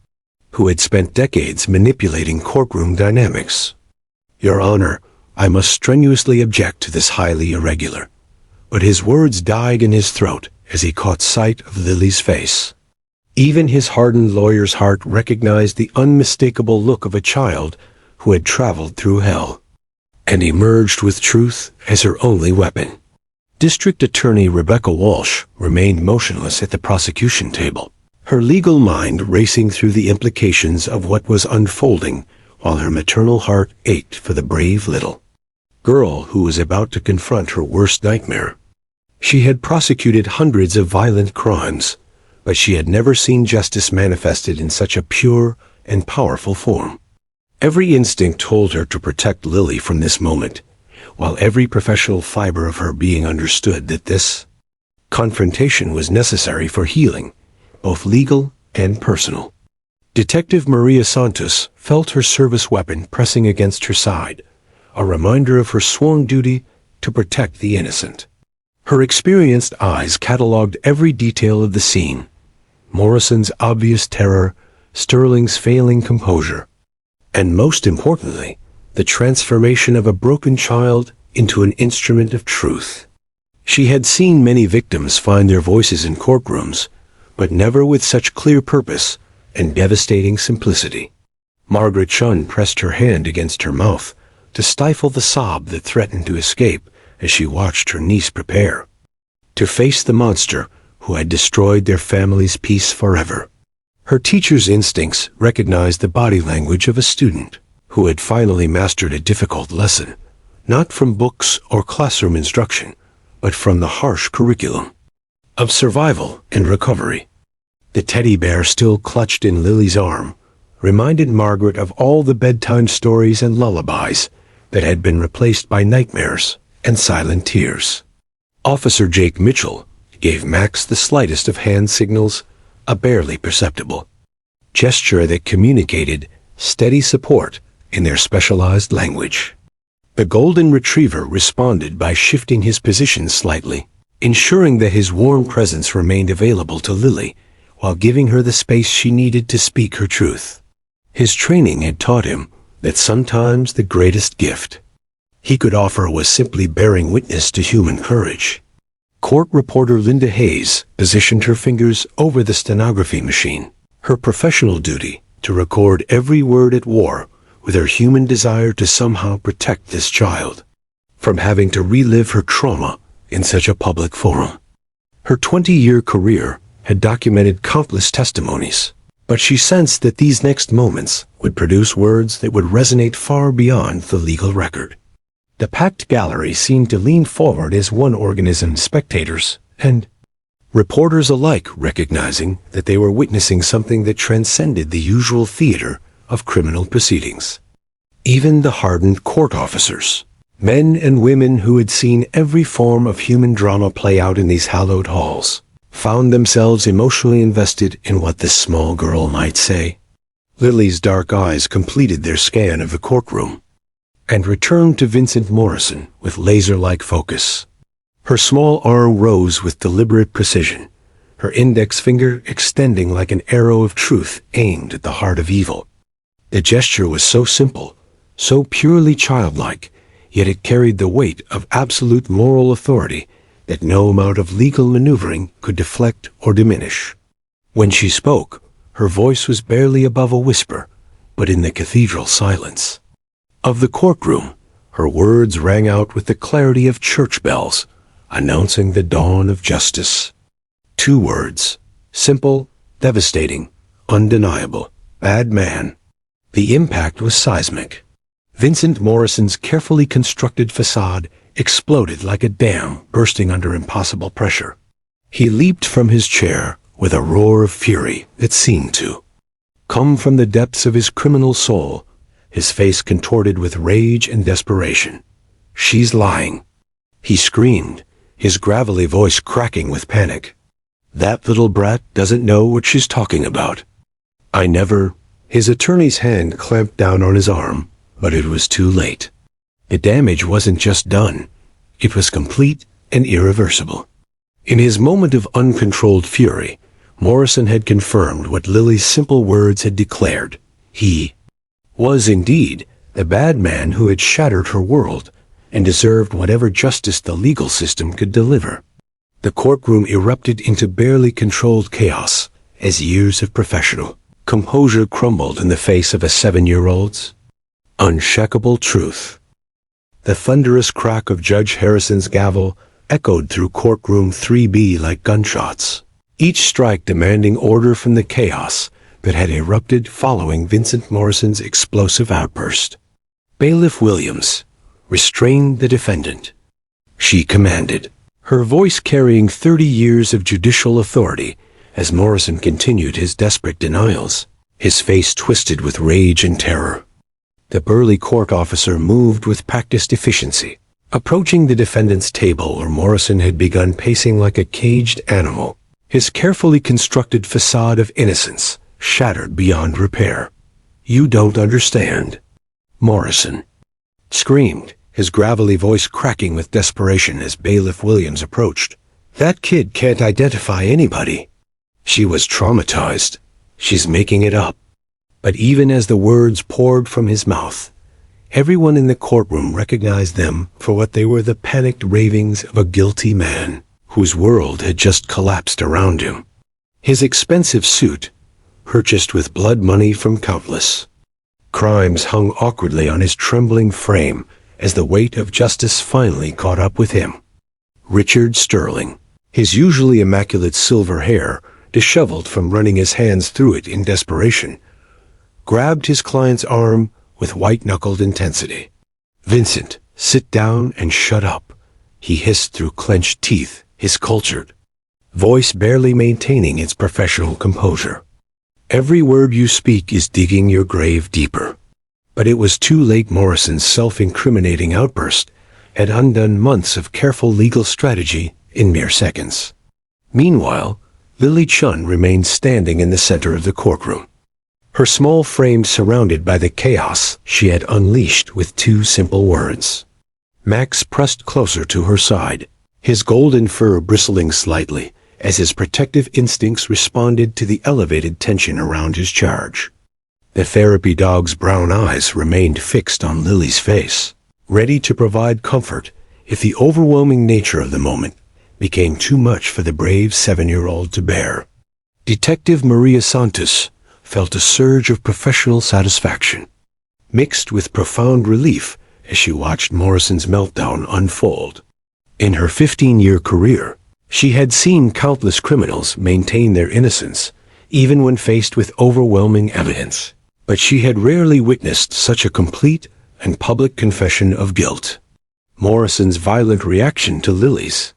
who had spent decades manipulating courtroom dynamics. "Your Honor, I must strenuously object to this highly irregular." But his words died in his throat as he caught sight of Lily's face. Even his hardened lawyer's heart recognized the unmistakable look of a child who had traveled through hell and emerged with truth as her only weapon. District Attorney Rebecca Walsh remained motionless at the prosecution table, her legal mind racing through the implications of what was unfolding while her maternal heart ached for the brave little girl who was about to confront her worst nightmare. She had prosecuted hundreds of violent crimes, but she had never seen justice manifested in such a pure and powerful form. Every instinct told her to protect Lily from this moment, while every professional fiber of her being understood that this confrontation was necessary for healing, both legal and personal. Detective Maria Santos felt her service weapon pressing against her side, a reminder of her sworn duty to protect the innocent. Her experienced eyes catalogued every detail of the scene: Morrison's obvious terror, Sterling's failing composure, and most importantly, the transformation of a broken child into an instrument of truth. She had seen many victims find their voices in courtrooms, but never with such clear purpose and devastating simplicity. Margaret Shun pressed her hand against her mouth to stifle the sob that threatened to escape as she watched her niece prepare to face the monster who had destroyed their family's peace forever. Her teacher's instincts recognized the body language of a student who had finally mastered a difficult lesson, not from books or classroom instruction, but from the harsh curriculum of survival and recovery. The teddy bear still clutched in Lily's arm reminded Margaret of all the bedtime stories and lullabies that had been replaced by nightmares and silent tears. Officer Jake Mitchell gave Max the slightest of hand signals, a barely perceptible gesture that communicated steady support in their specialized language. The golden retriever responded by shifting his position slightly, ensuring that his warm presence remained available to Lily while giving her the space she needed to speak her truth. His training had taught him that sometimes the greatest gift he could offer was simply bearing witness to human courage. Court reporter Linda Hayes positioned her fingers over the stenography machine, her professional duty to record every word at war with her human desire to somehow protect this child from having to relive her trauma in such a public forum. Her 20-year career had documented countless testimonies, but she sensed that these next moments would produce words that would resonate far beyond the legal record. The packed gallery seemed to lean forward as one organism, spectators and reporters alike recognizing that they were witnessing something that transcended the usual theater of criminal proceedings. Even the hardened court officers, men and women who had seen every form of human drama play out in these hallowed halls, found themselves emotionally invested in what this small girl might say. Lily's dark eyes completed their scan of the courtroom and returned to Vincent Morrison with laser-like focus. Her small arm rose with deliberate precision, her index finger extending like an arrow of truth aimed at the heart of evil. The gesture was so simple, so purely childlike, yet it carried the weight of absolute moral authority that no amount of legal maneuvering could deflect or diminish. When she spoke, her voice was barely above a whisper, but in the cathedral silence of the courtroom, her words rang out with the clarity of church bells, announcing the dawn of justice. 2 words, simple, devastating, undeniable: bad man. The impact was seismic. Vincent Morrison's carefully constructed facade exploded like a dam bursting under impossible pressure. He leaped from his chair with a roar of fury that seemed to come from the depths of his criminal soul, his face contorted with rage and desperation. "She's lying," he screamed, his gravelly voice cracking with panic. "That little brat doesn't know what she's talking about. I never—" His attorney's hand clamped down on his arm, but it was too late. The damage wasn't just done, it was complete and irreversible. In his moment of uncontrolled fury, Morrison had confirmed what Lily's simple words had declared. He was indeed the bad man who had shattered her world and deserved whatever justice the legal system could deliver. The courtroom erupted into barely controlled chaos as years of professional composure crumbled in the face of a 7-year-old's unshakable truth. The thunderous crack of Judge Harrison's gavel echoed through courtroom 3B like gunshots, each strike demanding order from the chaos that had erupted following Vincent Morrison's explosive outburst. "Bailiff Williams, restrain the defendant," she commanded, her voice carrying 30 years of judicial authority as Morrison continued his desperate denials, his face twisted with rage and terror. The burly court officer moved with practiced efficiency, approaching the defendant's table where Morrison had begun pacing like a caged animal, his carefully constructed facade of innocence shattered beyond repair. "You don't understand," Morrison screamed, his gravelly voice cracking with desperation as Bailiff Williams approached. "That kid can't identify anybody. She was traumatized. She's making it up." But even as the words poured from his mouth, everyone in the courtroom recognized them for what they were: the panicked ravings of a guilty man whose world had just collapsed around him. His expensive suit, purchased with blood money from countless crimes, hung awkwardly on his trembling frame as the weight of justice finally caught up with him. Richard Sterling, his usually immaculate silver hair disheveled from running his hands through it in desperation, grabbed his client's arm with white-knuckled intensity. "Vincent, sit down and shut up," he hissed through clenched teeth, his cultured voice barely maintaining its professional composure. "Every word you speak is digging your grave deeper." But it was too late. Morrison's self-incriminating outburst had undone months of careful legal strategy in mere seconds. Meanwhile, Lily Chun remained standing in the center of the courtroom, her small frame surrounded by the chaos she had unleashed with 2 simple words. Max pressed closer to her side, his golden fur bristling slightly as his protective instincts responded to the elevated tension around his charge. The therapy dog's brown eyes remained fixed on Lily's face, ready to provide comfort if the overwhelming nature of the moment became too much for the brave 7-year-old to bear. Detective Maria Santos felt a surge of professional satisfaction, mixed with profound relief as she watched Morrison's meltdown unfold. In her 15-year career, she had seen countless criminals maintain their innocence, even when faced with overwhelming evidence. But she had rarely witnessed such a complete and public confession of guilt. Morrison's violent reaction to Lily's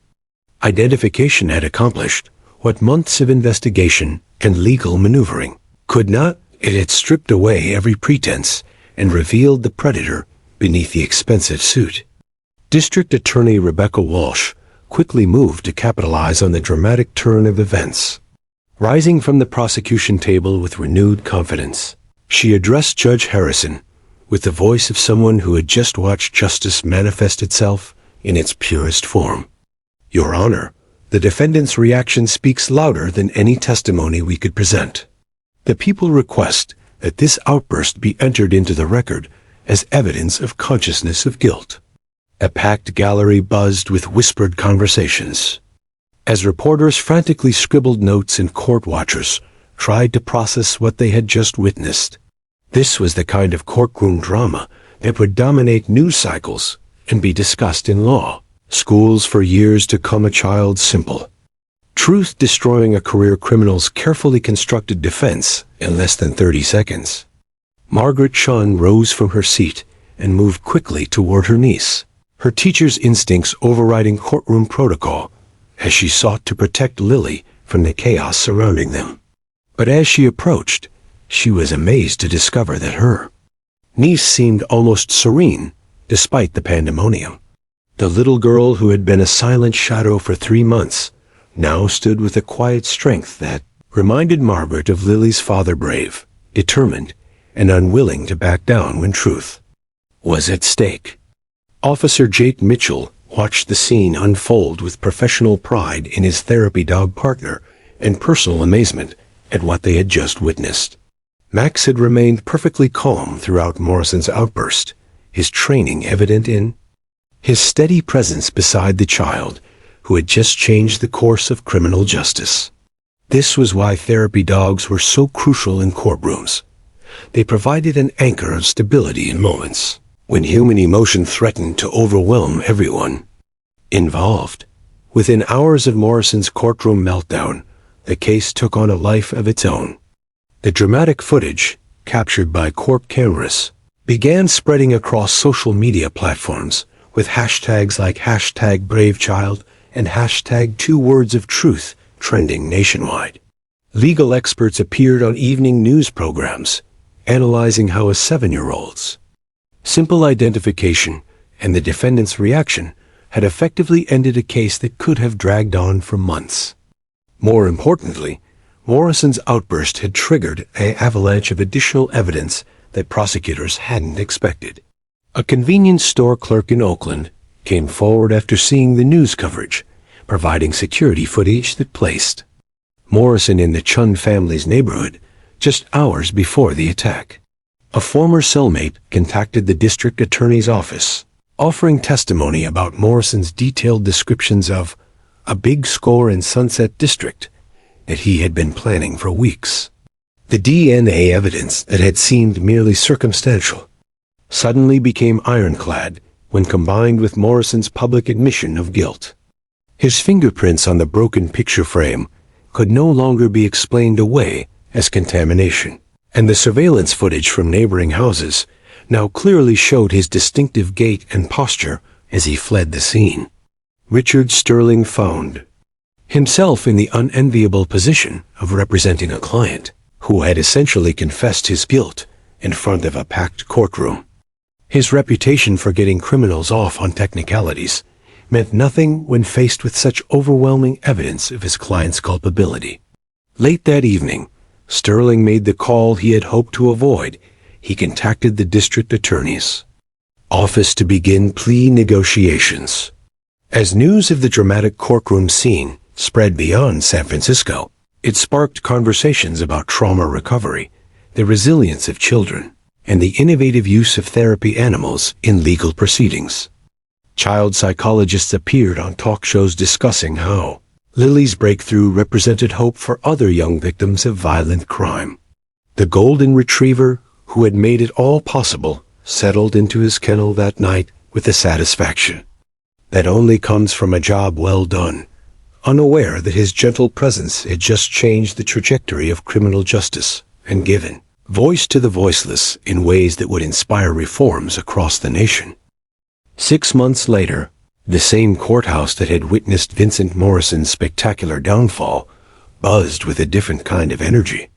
identification had accomplished what months of investigation and legal maneuvering could not. It had stripped away every pretense and revealed the predator beneath the expensive suit. District Attorney Rebecca Walsh quickly moved to capitalize on the dramatic turn of events. Rising from the prosecution table with renewed confidence, she addressed Judge Harrison with the voice of someone who had just watched justice manifest itself in its purest form. "Your Honor, the defendant's reaction speaks louder than any testimony we could present. The people request that this outburst be entered into the record as evidence of consciousness of guilt." A packed gallery buzzed with whispered conversations. As reporters frantically scribbled notes and court watchers tried to process what they had just witnessed. This was the kind of courtroom drama that would dominate news cycles and be discussed in law schools for years to come. A child's simple truth destroying a career criminal's carefully constructed defense in less than 30 seconds. Margaret Chun rose from her seat and moved quickly toward her niece, her teacher's instincts overriding courtroom protocol as she sought to protect Lily from the chaos surrounding them. But as she approached, she was amazed to discover that her niece seemed almost serene despite the pandemonium. The little girl who had been a silent shadow for 3 months now stood with a quiet strength that reminded Margaret of Lily's father, brave, determined, and unwilling to back down when truth was at stake. Officer Jake Mitchell watched the scene unfold with professional pride in his therapy dog partner and personal amazement at what they had just witnessed. Max had remained perfectly calm throughout Morrison's outburst, his training evident in his steady presence beside the child who had just changed the course of criminal justice. This was why therapy dogs were so crucial in courtrooms. They provided an anchor of stability in moments when human emotion threatened to overwhelm everyone involved. Within hours of Morrison's courtroom meltdown, the case took on a life of its own. The dramatic footage, captured by court cameras, began spreading across social media platforms with hashtags like #BraveChild and #2WordsOfTruth trending nationwide. Legal experts appeared on evening news programs, analyzing how a 7-year-old's simple identification and the defendant's reaction had effectively ended a case that could have dragged on for months. More importantly, Morrison's outburst had triggered an avalanche of additional evidence that prosecutors hadn't expected. A convenience store clerk in Oakland came forward after seeing the news coverage, providing security footage that placed Morrison in the Chun family's neighborhood just hours before the attack. A former cellmate contacted the district attorney's office, offering testimony about Morrison's detailed descriptions of a big score in Sunset District that he had been planning for weeks. The DNA evidence that had seemed merely circumstantial suddenly became ironclad when combined with Morrison's public admission of guilt. His fingerprints on the broken picture frame could no longer be explained away as contamination, and the surveillance footage from neighboring houses now clearly showed his distinctive gait and posture as he fled the scene. Richard Sterling found himself in the unenviable position of representing a client who had essentially confessed his guilt in front of a packed courtroom. His reputation for getting criminals off on technicalities meant nothing when faced with such overwhelming evidence of his client's culpability. Late that evening, Sterling made the call he had hoped to avoid. He contacted the district attorney's office to begin plea negotiations. As news of the dramatic courtroom scene spread beyond San Francisco, it sparked conversations about trauma recovery, the resilience of children, and the innovative use of therapy animals in legal proceedings. Child psychologists appeared on talk shows discussing how Lily's breakthrough represented hope for other young victims of violent crime. The golden retriever, who had made it all possible, settled into his kennel that night with the satisfaction that only comes from a job well done, unaware that his gentle presence had just changed the trajectory of criminal justice and given voice to the voiceless in ways that would inspire reforms across the nation. 6 months later, the same courthouse that had witnessed Vincent Morrison's spectacular downfall buzzed with a different kind of energy.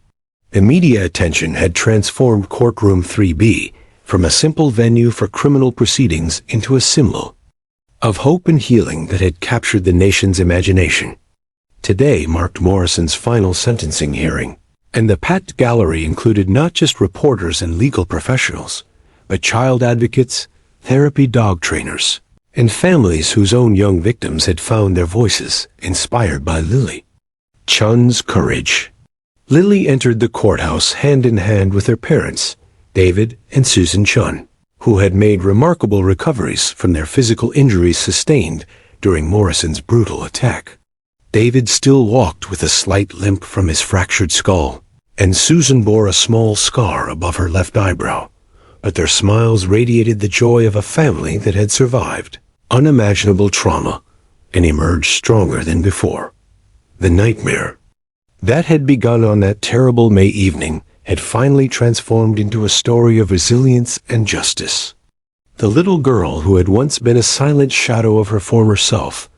The media attention had transformed Courtroom 3B from a simple venue for criminal proceedings into a symbol of hope and healing that had captured the nation's imagination. Today marked Morrison's final sentencing hearing, and the packed gallery included not just reporters and legal professionals, but child advocates, therapy dog trainers, and families whose own young victims had found their voices inspired by Lily Chun's courage. Lily entered the courthouse hand in hand with her parents, David and Susan Chun, who had made remarkable recoveries from their physical injuries sustained during Morrison's brutal attack. David still walked with a slight limp from his fractured skull, and Susan bore a small scar above her left eyebrow, but their smiles radiated the joy of a family that had survived unimaginable trauma and emerged stronger than before. The nightmare that had begun on that terrible May evening had finally transformed into a story of resilience and justice. The little girl who had once been a silent shadow of her former self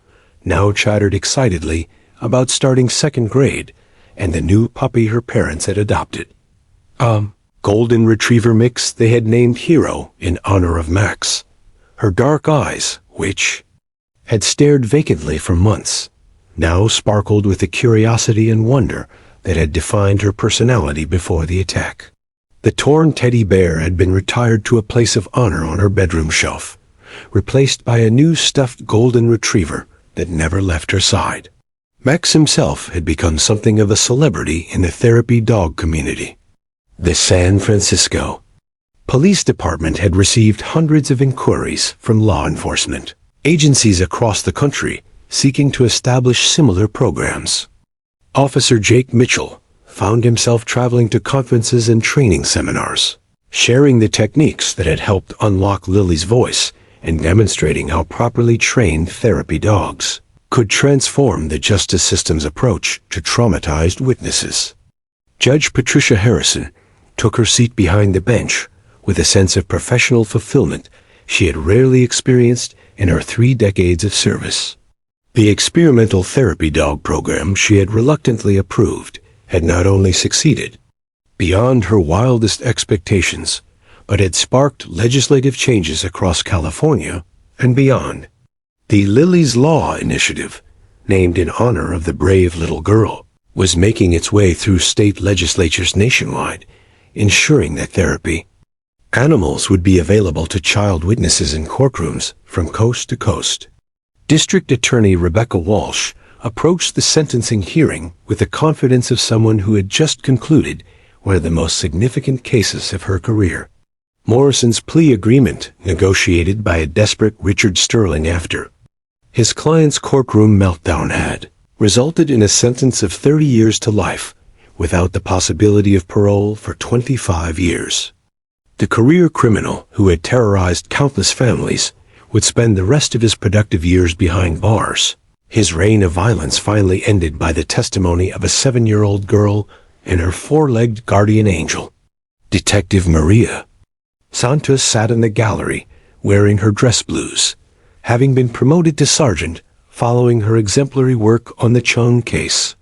now chattered excitedly about starting second grade and the new puppy her parents had adopted. Golden Retriever mix they had named Hero in honor of Max. Her dark eyes, which had stared vacantly for months, now sparkled with the curiosity and wonder that had defined her personality before the attack. The torn teddy bear had been retired to a place of honor on her bedroom shelf, replaced by a new stuffed golden retriever that never left her side. Max himself had become something of a celebrity in the therapy dog community. The San Francisco Police Department had received hundreds of inquiries from law enforcement agencies across the country seeking to establish similar programs. Officer Jake Mitchell found himself traveling to conferences and training seminars, sharing the techniques that had helped unlock Lily's voice and demonstrating how properly trained therapy dogs could transform the justice system's approach to traumatized witnesses. Judge Patricia Harrison took her seat behind the bench with a sense of professional fulfillment she had rarely experienced in her 3 decades of service. The experimental therapy dog program she had reluctantly approved had not only succeeded beyond her wildest expectations, but had sparked legislative changes across California and beyond. The Lily's Law initiative, named in honor of the brave little girl, was making its way through state legislatures nationwide, ensuring that therapy animals would be available to child witnesses in courtrooms from coast to coast. District Attorney Rebecca Walsh approached the sentencing hearing with the confidence of someone who had just concluded one of the most significant cases of her career. Morrison's plea agreement, negotiated by a desperate Richard Sterling after his client's courtroom meltdown, had resulted in a sentence of 30 years to life, without the possibility of parole for 25 years. The career criminal who had terrorized countless families would spend the rest of his productive years behind bars. His reign of violence finally ended by the testimony of a 7-year-old girl and her 4-legged guardian angel. Detective Maria Santos sat in the gallery wearing her dress blues, having been promoted to sergeant following her exemplary work on the Chung case.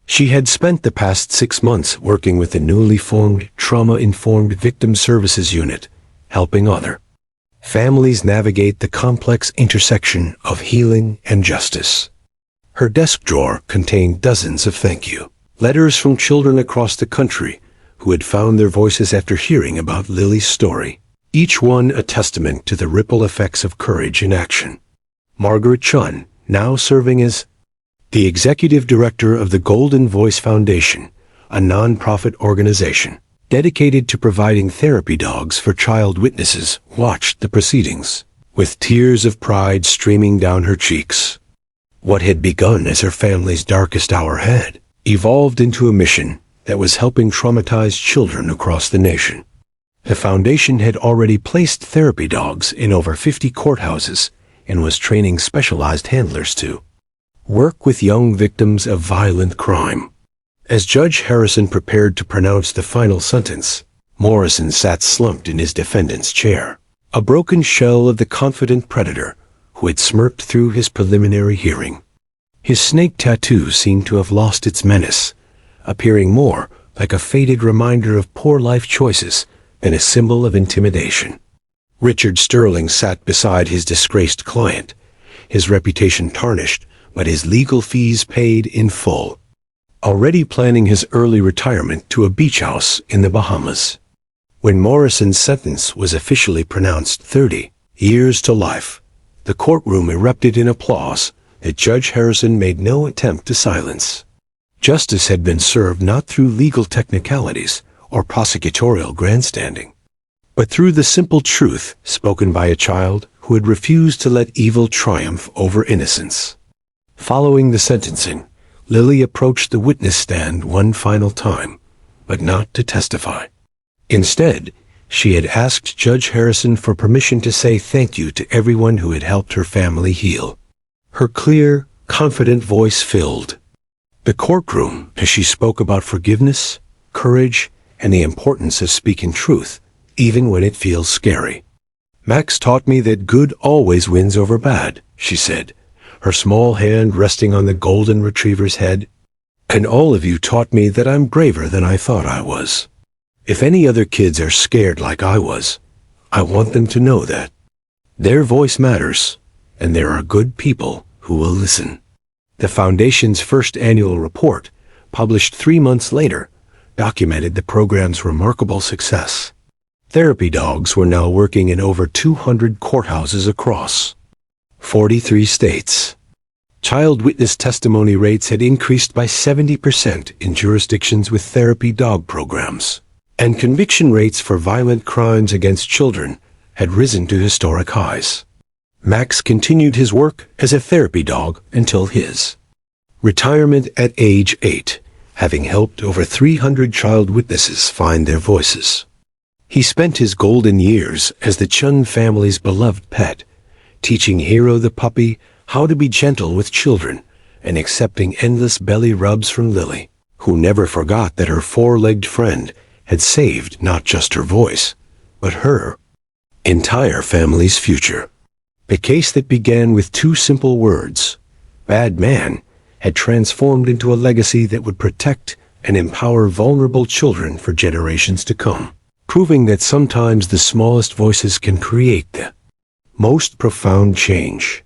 She had spent the past 6 months working with the newly formed Trauma-Informed Victim Services Unit, helping other families navigate the complex intersection of healing and justice. Her desk drawer contained dozens of thank you letters from children across the country who had found their voices after hearing about Lily's story, each one a testament to the ripple effects of courage in action. Margaret Chun, now serving as the executive director of the Golden Voice Foundation, a non-profit organization dedicated to providing therapy dogs for child witnesses, watched the proceedings with tears of pride streaming down her cheeks. What had begun as her family's darkest hour had evolved into a mission that was helping traumatized children across the nation. The foundation had already placed therapy dogs in over 50 courthouses and was training specialized handlers to work with young victims of violent crime. As Judge Harrison prepared to pronounce the final sentence, Morrison sat slumped in his defendant's chair, a broken shell of the confident predator who had smirked through his preliminary hearing. His snake tattoo seemed to have lost its menace, appearing more like a faded reminder of poor life choices than a symbol of intimidation. Richard Sterling sat beside his disgraced client, his reputation tarnished, but his legal fees paid in full, already planning his early retirement to a beach house in the Bahamas. When Morrison's sentence was officially pronounced 30 years to life, the courtroom erupted in applause that Judge Harrison made no attempt to silence. Justice had been served not through legal technicalities or prosecutorial grandstanding, but through the simple truth spoken by a child who had refused to let evil triumph over innocence. Following the sentencing, Lily approached the witness stand one final time, but not to testify. Instead, she had asked Judge Harrison for permission to say thank you to everyone who had helped her family heal. Her clear, confident voice filled the courtroom as she spoke about forgiveness, courage, and the importance of speaking truth, even when it feels scary. "Max taught me that good always wins over bad," she said, her small hand resting on the golden retriever's head. "And all of you taught me that I'm braver than I thought I was. If any other kids are scared like I was, I want them to know that their voice matters, and there are good people who will listen." The Foundation's first annual report, published 3 months later, documented the program's remarkable success. Therapy dogs were now working in over 200 courthouses across 43 states. Child witness testimony rates had increased by 70% in jurisdictions with therapy dog programs, and conviction rates for violent crimes against children had risen to historic highs. Max continued his work as a therapy dog until his retirement at age 8, having helped over 300 child witnesses find their voices. He spent his golden years as the Chun family's beloved pet, teaching Hero the puppy how to be gentle with children and accepting endless belly rubs from Lily, who never forgot that her four-legged friend had saved not just her voice, but her entire family's future. The case that began with 2 simple words, "bad man," had transformed into a legacy that would protect and empower vulnerable children for generations to come, proving that sometimes the smallest voices can create the most profound change.